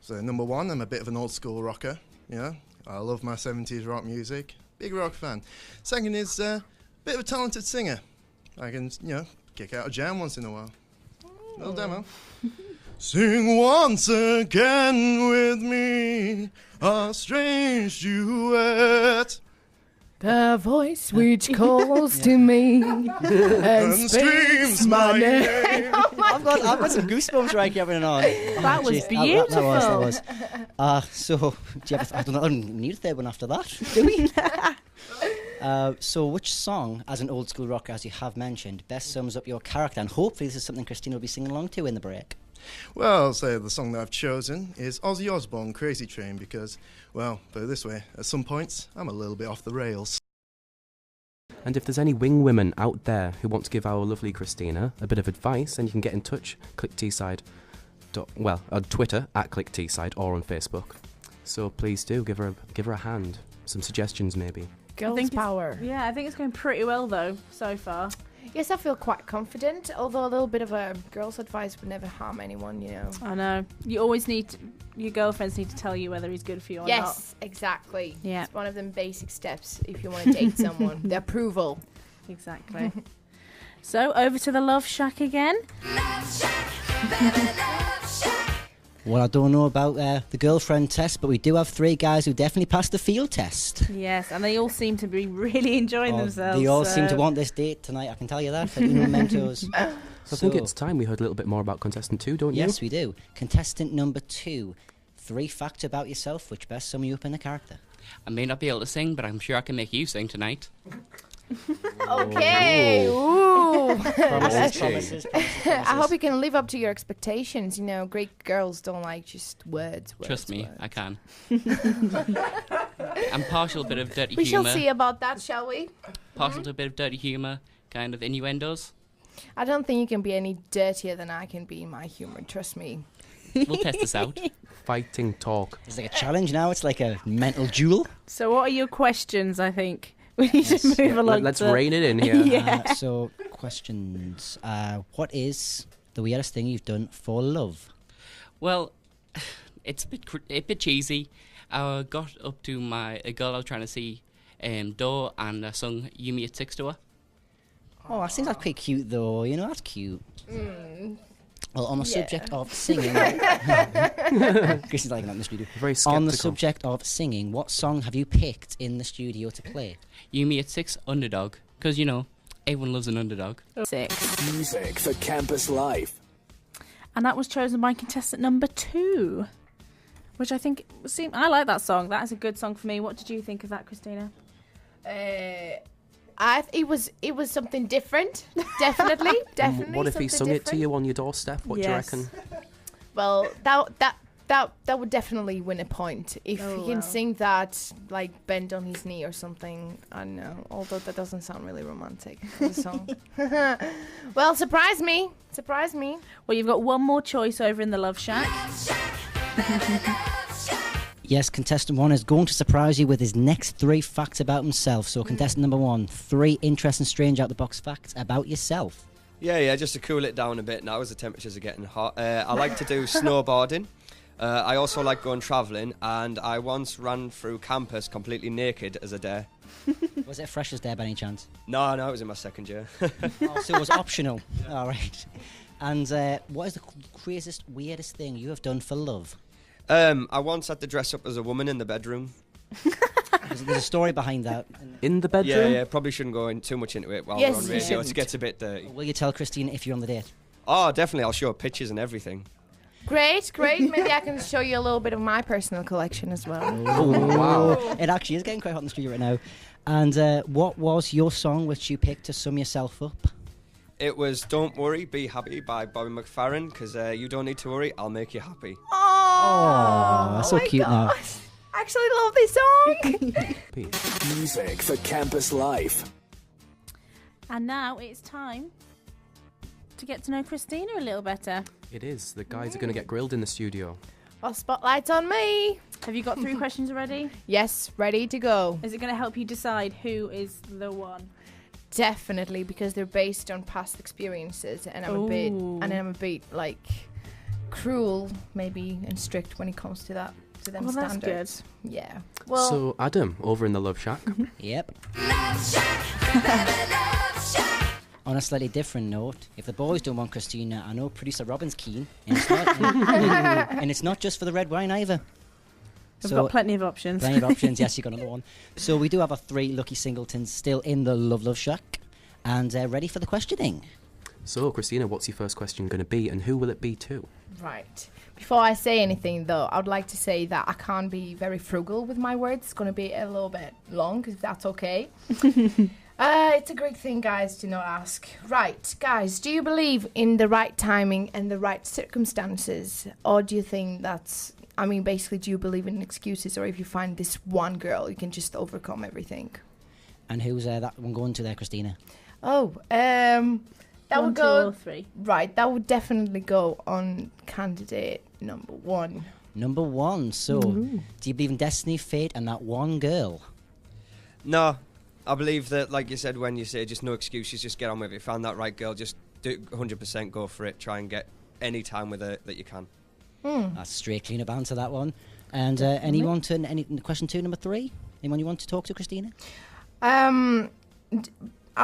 so number 1, I'm a bit of an old school rocker. Yeah, I love my 70s rock music. Big rock fan. Second is a bit of a talented singer. I can, kick out a jam once in a while. Little demo. Sing once again with me a strange duet.
The voice which calls to me and screams my name.
I've got some goosebumps right going on.
That was
Jeez,
beautiful.
That was. So, do you have I don't need a third one after that, do we? So, which song, as an old school rocker, as you have mentioned, best sums up your character? And hopefully this is something Christina will be singing along to in the break.
Well, I'll say the song that I've chosen is Ozzy Osbourne, Crazy Train, because, well, put it this way, at some points, I'm a little bit off the rails.
And if there's any wing women out there who want to give our lovely Christina a bit of advice, then you can get in touch. Click Teesside. On Twitter at Click Teesside or on Facebook. So please do give her a hand. Some suggestions maybe.
Girls power.
Yeah, I think it's going pretty well though so far.
Yes, I feel quite confident, although a little bit of a girl's advice would never harm anyone,
I know. You always your girlfriends need to tell you whether he's good for you or not.
Yes, exactly.
Yeah.
It's one of them basic steps if you want to date someone. The approval.
Exactly. So, over to the Love Shack again.
Love Shack.
Well, I don't know about the girlfriend test, but we do have 3 guys who definitely passed the field test.
Yes, and they all seem to be really enjoying themselves.
They all seem to want this date tonight, I can tell you that, for Uno Mentos.
So I think it's time we heard a little bit more about contestant 2, don't you?
Yes, we do. Contestant number 2. 3 facts about yourself which best sum you up in a character.
I may not be able to sing, but I'm sure I can make you sing tonight.
Okay. Ooh.
Promises.
I hope you can live up to your expectations. You know, great girls don't like just words.
Trust me, I can. I'm partial to a bit of dirty
We
humour.
shall see about that, shall we?
Partial to a bit of dirty humour, kind of innuendos.
I don't think you can be any dirtier than I can be in my humour. Trust me.
We'll test this out.
Fighting talk.
It's like a challenge now. It's like a mental duel.
So what are your questions, I think? We need to move along.
Let's rein it in here.
Yeah.
So, questions. What is the weirdest thing you've done for love?
Well, it's a bit cheesy. I got up to a girl I was trying to see door, and I sung "You Me at 6" to her.
Oh, I think that's quite cute, though. You know, that's cute. Well, on the subject of singing... Chris is like that in the studio.
Very skeptical.
On the subject of singing, what song have you picked in the studio to play?
"You Me at 6" Underdog, because, you know, everyone loves an underdog.
6.
Music for campus life.
And that was chosen by contestant number 2, which I think I like that song. That is a good song for me. What did you think of that, Christina?
It was something different. Definitely.
What if he sung it to you on your doorstep? What do you reckon?
Well, that would definitely win a point if he can sing that, like bend on his knee or something. I don't know. Although that doesn't sound really romantic as a song. Well, surprise me.
Well, you've got one more choice over in the Love Shack.
Yes, contestant 1 is going to surprise you with his next 3 facts about himself. So, contestant number 1, 3 interesting strange out-the-box facts about yourself.
Yeah, just to cool it down a bit now as the temperatures are getting hot. I like to do snowboarding. I also like going travelling, and I once ran through campus completely naked as a dare.
Was it a freshers' dare by any chance?
No, it was in my second year.
So it was optional. All right. And what is the craziest, weirdest thing you have done for love?
I once had to dress up as a woman in the bedroom.
There's a story behind that.
In the bedroom?
Yeah, probably shouldn't go in too much into it while we're on radio. It gets a bit dirty.
Will you tell Christine if you're on the date?
Oh, definitely. I'll show her pictures and everything.
Great. Maybe I can show you a little bit of my personal collection as well.
Oh, wow. It actually is getting quite hot in the studio right now. And what was your song which you picked to sum yourself up?
It was "Don't Worry, Be Happy" by Bobby McFerrin, because you don't need to worry, I'll make you happy.
Oh, that's so cute now.
I actually love this song.
Music for campus life.
And now it's time to get to know Christina a little better.
It is. The guys are going to get grilled in the studio.
Well, spotlight's on me.
Have you got 3 questions already?
Yes, ready to go.
Is it going to help you decide who is the one?
Definitely, because they're based on past experiences, and I'm a bit like cruel, maybe, and strict when it comes to that. To them standards.
That's good.
Yeah. Well.
So Adam, over in the Love Shack.
Yep. On a slightly different note, if the boys don't want Christina, I know producer Robin's keen, and it's not, and it's not just for the red wine either.
We've got plenty of options.
Plenty of options, yes, you got another one. So we do have our 3 lucky singletons still in the Love Shack, and ready for the questioning.
So, Christina, what's your first question going to be, and who will it be to?
Right. Before I say anything, though, I would like to say that I can't be very frugal with my words. It's going to be a little bit long, if that's okay. It's a great thing, guys, to not ask. Right, guys, do you believe in the right timing and the right circumstances? Or do you think that's... basically, do you believe in excuses? Or if you find this one girl, you can just overcome everything?
And who's that one going to there, Christina?
Oh, that would go...
2 or 3.
Right, that would definitely go on candidate number 1.
Number 1. So, do you believe in destiny, fate, and that one girl?
No, I believe that, like you said, when you say just no excuses, just get on with it. If you found that right girl, just do 100%, go for it. Try and get any time with her that you can.
That's straight clean up answer, that one. And anyone to question 2, number 3? Anyone you want to talk to, Christina?
I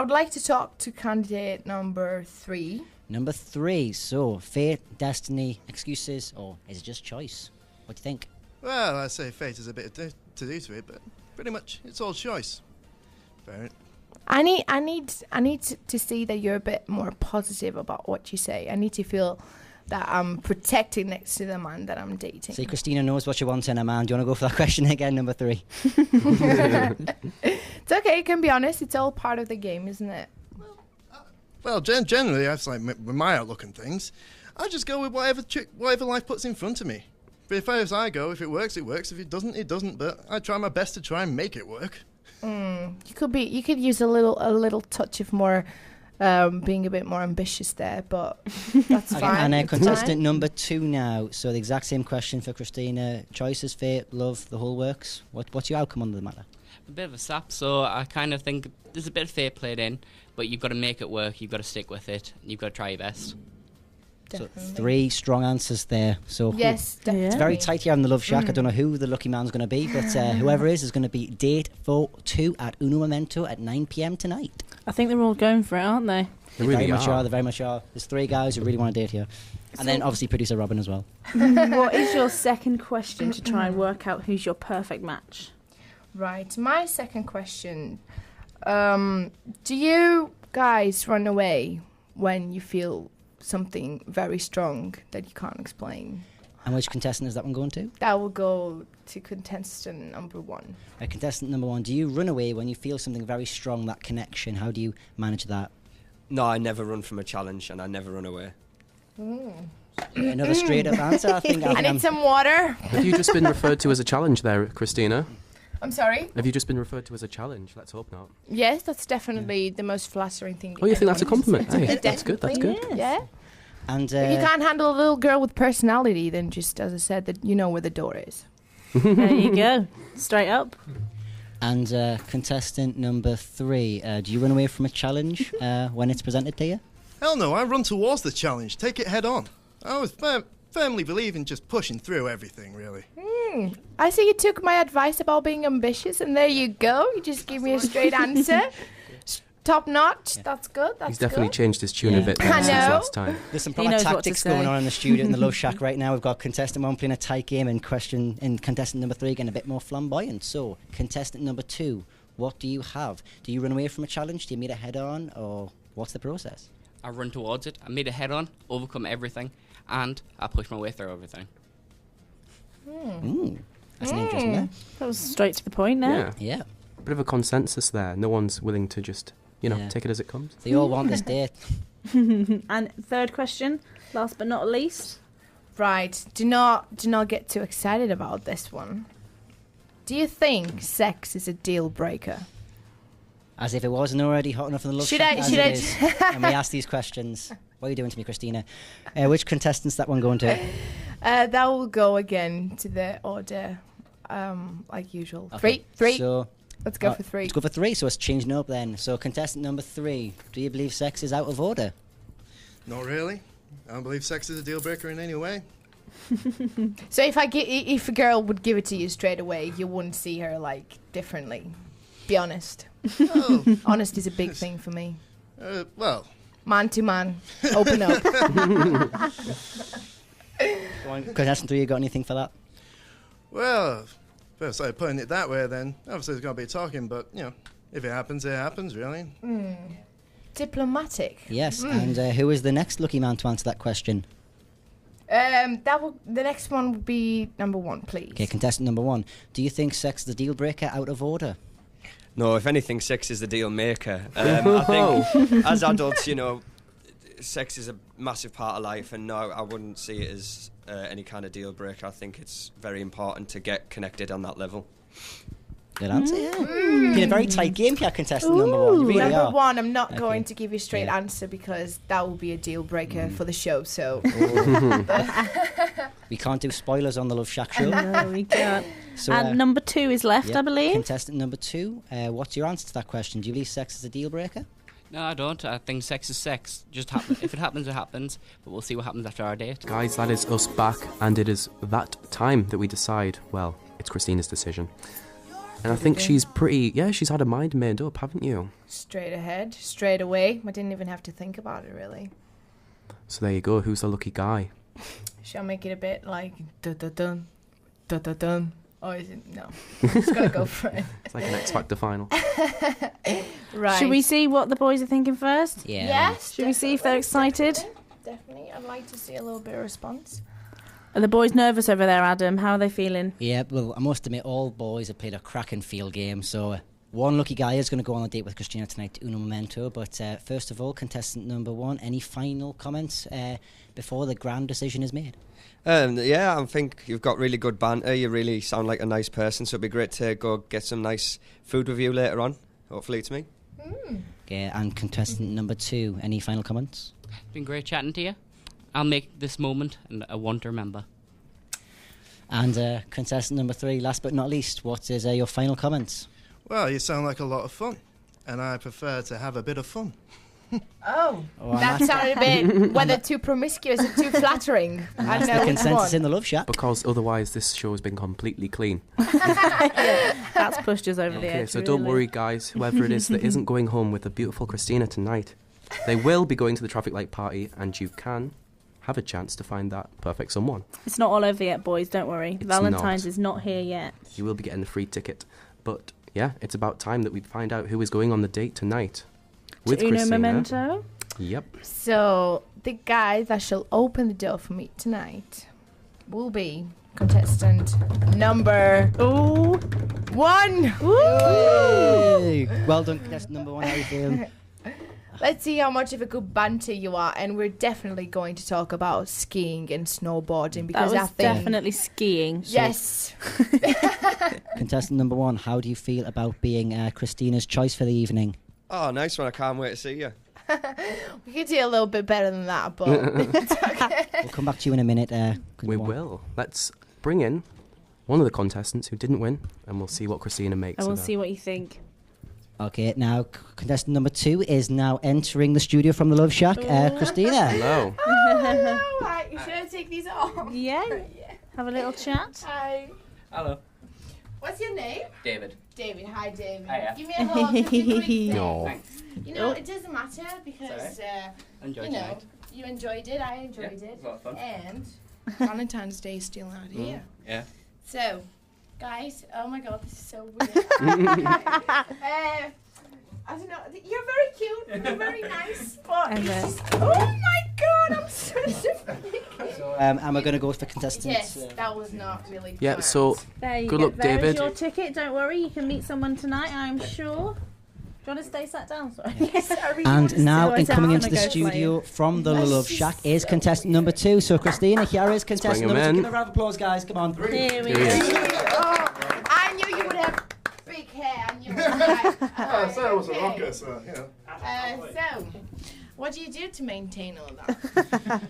would like to talk to candidate number 3.
Number 3. So, fate, destiny, excuses, or is it just choice? What do you think?
Well, I say fate is a bit to do to it, but pretty much it's all choice. Fair.
I need to see that you're a bit more positive about what you say. I need to feel that I'm protecting next to the man that I'm dating.
See, Christina knows what she wants in a man. Do you want to go for that question again, number 3?
It's okay, you can be honest. It's all part of the game, isn't it?
Well, generally, that's like with my outlook on things. I just go with whatever life puts in front of me. But as I go, if it works, it works. If it doesn't, it doesn't. But I try my best to try and make it work.
You could use a little touch of more, being a bit more ambitious there, but that's
Okay,
fine.
and
it's
contestant
fine.
number 2 now. So the exact same question for Christina. Choices, fate, love, the whole works. What's your outcome on the matter?
A bit of a sap, so I kind of think there's a bit of fate played in, but you've got to make it work, you've got to stick with it, and you've got to try your best.
So 3 strong answers there. So
Yes, definitely.
it's very tight here on the Love Shack. I don't know who the lucky man's going to be, but whoever is going to be date for 2 at Uno Memento at 9 p.m. tonight.
I think they're all going for it, aren't they?
They very much are. They very much are. There's 3 guys who really want to date here. And then obviously producer Robin as well.
What is your second question to try and work out who's your perfect match?
Right, my second question. Do you guys run away when you feel something very strong that you can't explain?
And which contestant is that one going to?
That will go to contestant number 1.
Contestant number 1, do you run away when you feel something very strong, that connection? How do you manage that?
No, I never run from a challenge and I never run away.
Another straight up answer, I think.
I need some water.
Have you just been referred to as a challenge there, Christina?
I'm sorry?
Have you just been referred to as a challenge? Let's hope not.
Yes, that's definitely the most flattering thing.
Oh, you think that's a
anyone
compliment?
can say.
Hey, that's good, that's good.
Yeah.
And
If you can't handle a little girl with personality, then just, as I said, that you know where the door is.
There you go. Straight up.
And contestant number 3, do you run away from a challenge when it's presented to you?
Hell no, I run towards the challenge. Take it head on. I always firmly believe in just pushing through everything, really.
I see you took my advice about being ambitious, and there you go. You just give me a straight answer. Top notch. That's good. That's
He's definitely
good.
changed his tune a bit
I
since
know.
last time.
There's some
He
proper
knows what to
tactics
say.
going on in the studio in the Love Shack right now. We've got contestant 1 playing a tight game and contestant number 3 getting a bit more flamboyant. So, contestant number 2, what do you have? Do you run away from a challenge? Do you meet it head on? Or what's the process?
I run towards it, I meet it head on, overcome everything, and I push my way through everything.
That's an interesting there.
That was straight to the point there.
Yeah.
Bit of a consensus there. No one's willing to just,
Yeah.
take it as it comes.
They all want this date.
And third question, last but not least.
Right. Do not get too excited about this one. Do you think sex is a deal breaker?
As if it wasn't already hot enough in the Love
Should
Shack
I-
as
should
it
I-
is. And we ask these questions. What are you doing to me, Christina? Which contestant's that one going to?
That will go again to the order, like usual.
Okay,
Three.
So,
Let's go for 3.
Let's go for 3, so it's changing up then. So contestant number 3, do you believe sex is out of order?
Not really. I don't believe sex is a deal breaker in any way.
So if a girl would give it to you straight away, you wouldn't see her like differently. Be honest.
Oh.
Honest is a big thing for me.
Well.
Man to man, open up.
Go on, contestant 3, you got anything for that?
Well, first I putting it that way, then obviously there's going to be talking, but if it happens, really.
Diplomatic.
Yes, and who is the next lucky man to answer that question?
The next one would be number 1, please.
Okay, contestant number 1, do you think sex is a deal breaker out of order?
No, if anything, sex is the deal maker. I think as adults, sex is a massive part of life, and no, I wouldn't see it as any kind of deal breaker. I think it's very important to get connected on that level.
Good answer, yeah. Been a very tight game here, contestant number 1. You really
number
are.
1, I'm not
Okay.
going to give you a straight answer because that will be a deal breaker for the show. So
We can't do spoilers on the Love Shack show.
No, we can't.
So,
And number 2 is left,
yeah,
I believe.
Contestant number 2, what's your answer to that question? Do you believe sex is a deal breaker?
No, I don't. I think sex is sex. Just if it happens, it happens. But we'll see what happens after our date.
Guys, that is us back, and it is that time that we decide. Well, it's Christina's decision. And I think she's she's had her mind made up, haven't you?
straight ahead, straight away. I didn't even have to think about it really.
So there you go. Who's the lucky guy?
Shall I make it a bit like dun-dun-dun, dun-dun-dun? Or is it? No. I'm just going to go for it.
It's like an X Factor final.
Right.
Should we see what the boys are thinking first?
Yeah.
Yes.
Should we see if they're excited?
Definitely. I'd like to see a little bit of response.
Are the boys nervous over there, Adam? How are they feeling?
Yeah, well, I must admit, all boys have played a cracking field game, so one lucky guy is going to go on a date with Christina tonight to Uno Momento. But first of all, contestant number 1, any final comments before the grand decision is made?
Yeah, I think you've got really good banter. You really sound like a nice person, so it'd be great to go get some nice food with you later on. Hopefully it's me.
Okay, and contestant number 2, any final comments?
It's been great chatting to you. I'll make this moment a one to remember.
And contestant number 3, last but not least, what is your final comments?
Well, you sound like a lot of fun, and I prefer to have a bit of fun.
Oh,
Oh,
that
and
sounded a bit whether too promiscuous or too flattering. I
that's
don't know
the
which
consensus
one.
in the Love Shack.
Because otherwise this show has been completely clean.
That's pushed us over the
Okay,
edge.
so don't
really.
worry, guys. Whoever it is that isn't going home with the beautiful Christina tonight, they will be going to the traffic light party, and you can have a chance to find that perfect someone.
It's not all over yet, boys. Don't worry.
It's
Valentine's
not.
is not here yet.
You will be getting a free ticket. But yeah, it's about time that we find out who is going on the date tonight with
To Uno
Christina.
Momento.
Yep.
So the guy that shall open the door for me tonight will be contestant number 1.
Hey, well done, contestant number 1. How you feeling?
Let's see how much of a good banter you are, and we're definitely going to talk about skiing and snowboarding because
That
I
was
think
definitely skiing.
yes.
Contestant number 1, how do you feel about being Christina's choice for the evening?
Oh, nice one. I can't wait to see you.
We could do a little bit better than that, but it's okay.
We'll come back to you in a minute.
We will. Let's bring in one of the contestants who didn't win, and we'll see what Christina makes
And we'll
of her.
see what you think.
Okay, now contestant number 2 is now entering the studio from the Love Shack. Christina.
Hello.
Hello. Right, should I take these off?
Yeah. Have a little chat.
Hi.
Hello.
What's your name?
David.
David. Hi, David.
Hiya.
Give me a hug. Give me a big
No.
Thanks.
You know, it doesn't matter because
Enjoy
you know
tonight.
you enjoyed it. I enjoyed
Yeah,
it,
it was a lot of fun.
and Valentine's Day is still out here.
Yeah.
So, guys, oh my God, this is so weird. I don't know. You're very cute. You're very nice, but it's just, oh my God, I'm so sorry.
And we're going to go for contestants.
Yes, that was not really.
Yeah,
planned.
so
There you
good
go.
luck,
There is
David.
your ticket. Don't worry. You can meet someone tonight, I'm sure. Do you want to stay sat down? Sorry.
And now,
sit
coming
down
into
and
the
go
studio
playing.
from the Love Shack is contestant number 2. So, Christina, here is contestant
bring 'em
number 2.
in.
Give a round of applause, guys. Come on.
Here we
Here he is.
go.
Oh, I knew you would have big hair. I knew it. Right.
I said I was a
Okay.
rocker, so, you know.
So, what do you do to maintain all that?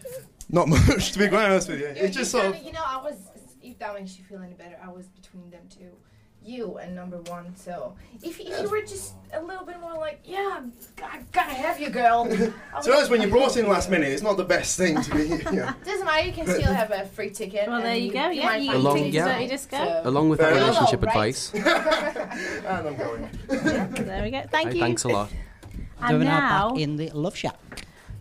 Not much, to be quite honest with you.
You
It's just sort of...
you know, I was, if that makes you feel any better, I was between them two. You and number 1. So, if you were just a little bit more like, yeah, I gotta have you, girl.
So that's when you're brought in last minute, it's not the best thing to be, you know.
Doesn't matter, you can still have a free ticket.
Well, there
and
you go. Yeah,
might
you
find
Along-
can take
yeah.
the dirty disco.
Along with that
Fair enough.
relationship
Right.
advice.
And I'm going.
There we go. Thank
Hey,
you.
thanks a lot.
So
And
we're now
now
back in the Love Shack.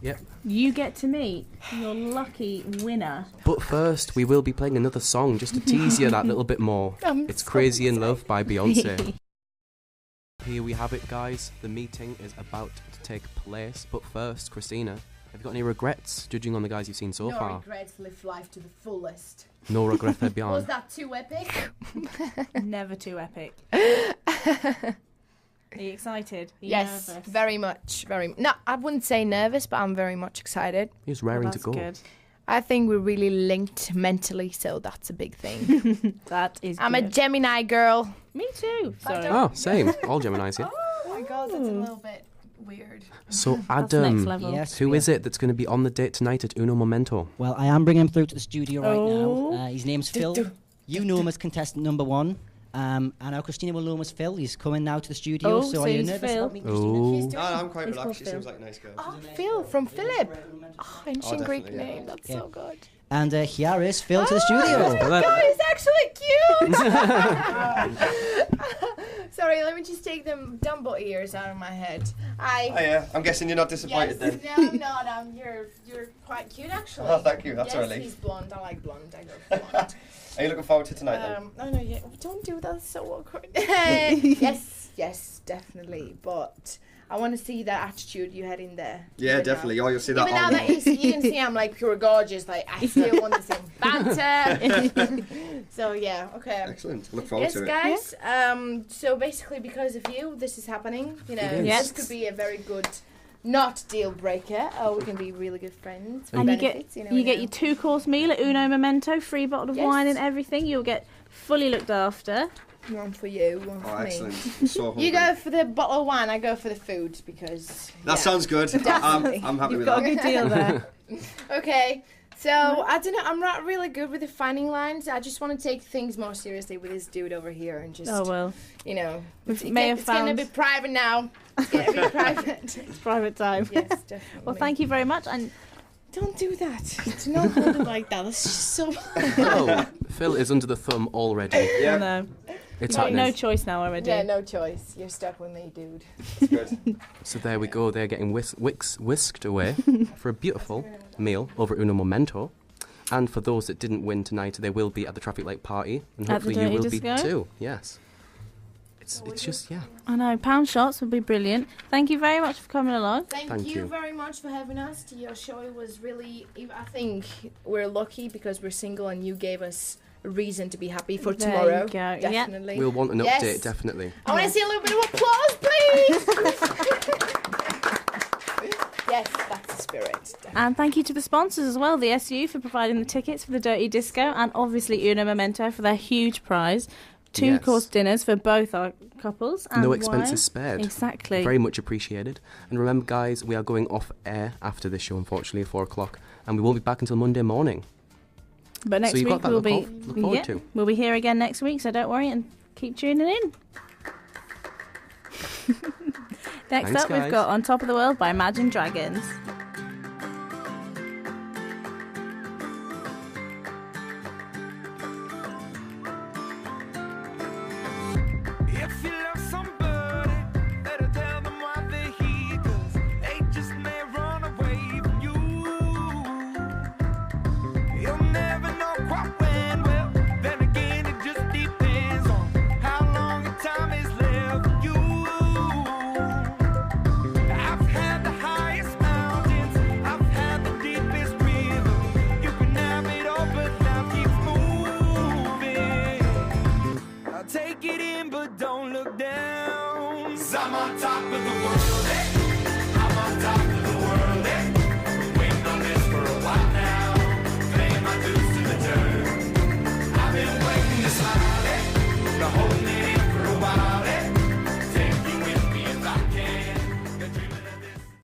Yep.
you get to meet your lucky winner.
But first, we will be playing another song just to tease you that little bit more.
I'm
It's
so
Crazy in Love by Beyonce. Here we have it, guys. The meeting is about to take place. But first, Christina, have you got any regrets judging on the guys you've seen so
no
far?
regrets, live life to the fullest.
No regret there
Was
beyond.
that too epic?
Never too epic. Are you excited? Are you
Yes,
nervous?
very much. No, I wouldn't say nervous, but I'm very much excited.
He was
Well,
raring to
that's
go.
good.
I think we're really linked mentally, so that's a big thing.
That is
I'm a
good.
Gemini girl.
Me too. Sorry.
Oh, same. All Geminis here.
Oh my God, that's a little bit weird.
So,
That's
Adam,
next level.
Yes,
who
we
is it that's going to be on the date tonight at Uno Momento?
Well, I am bringing him through to the studio right
Oh.
now. His name's Phil. You know him as contestant number 1. And now Christina will know him as Phil. He's coming now to the studio.
Oh,
so
so
are you
he's
nervous
Phil.
about meeting Christina?
Oh.
No, I'm quite
He's
relaxed.
called
She
Phil.
seems like a nice girl.
Oh, Phil from Philip. Oh, ancient
Oh,
Greek
definitely, yeah.
name. That's
Yeah.
so good.
And here is Phil to the
Oh,
studio.
this guy is actually cute. So sorry, let me just take them Dumbo ears out of my head.
Oh yeah, I'm guessing you're not disappointed
Yes,
then.
no, you're quite cute actually.
Oh, thank you, that's
yes,
a relief.
he's blonde, I like blonde, I go for blonde.
Are you looking forward to tonight then?
Oh no, yeah, don't do that, it's so awkward. yes, definitely, but I want to see that attitude you had in there.
Yeah, definitely. Oh, you'll see that
Even now
on.
that you can see I'm like pure gorgeous, like I still want to see banter. So yeah, okay.
Excellent. Look forward to it.
Yes, guys. So basically, because of you, this is happening. You know,
Yes.
this could be a very good, not deal breaker. Oh, we can be really good friends.
And you
benefits,
get
you
your 2-course meal at Uno Memento, free bottle of
Yes.
wine and everything. You'll get fully looked after.
One for you, one
Oh,
for me.
excellent. So hungry.
You go for the bottle of wine, I go for the food because.
That sounds good. I'm happy
You've
with
got
that.
a good deal there.
Okay, so I don't know. I'm not really good with defining lines. I just want to take things more seriously with this dude over here and just.
Oh well.
You know,
We may have
it's getting a
found-
bit private now. It's getting a bit private.
It's private time.
Yes, definitely.
Well, thank you very much. And
Don't do that. Do not hold it like that. That's just so.
Oh, Phil is under the thumb already.
I know.
It's
You've got
happening.
no choice now already.
Yeah, no choice. You're stuck with me, dude.
So there we go. They're getting whisked away for a beautiful meal over at Uno Momento. And for those that didn't win tonight, they will be at the traffic light party, and
At the
hopefully you
Dirty
will
Disco?
be too. Yes. It's just yeah.
I know. Pound shots would be brilliant. Thank you very much for coming along.
Thank you very much for having us to your show. It was really. I think we're lucky because we're single, and you gave us a reason to be happy for
There
tomorrow.
you go. Yeah.
Definitely.
We'll want an
Yes.
update, definitely.
I want to see a little bit of applause, please. Yes, that's the spirit.
And thank you to the sponsors as well, the SU for providing the tickets for the Dirty Disco, and obviously Uno Memento for their huge prize. 2-course dinners for both our couples. And
No expenses
wine.
spared.
Exactly.
Very much appreciated. And remember, guys, we are going off air after this show, unfortunately, at 4 o'clock, and we won't be back until Monday morning.
But next
So you've
week
got that
we'll
to
be
look forward to.
We'll be here again next week, so don't worry and keep tuning in. Next
Thanks,
up, we've
guys.
got On Top of the World by Imagine Dragons.
If you love somebody, better tell them why they're here, 'cause they just may run away from you. You'll never know quite when, well, then again it just depends on how long the time is left for you. I've had the highest mountains, I've had the deepest river. You can have it all, but life keeps moving. I'll take it in, but don't look down. 'Cause I'm on top of the world.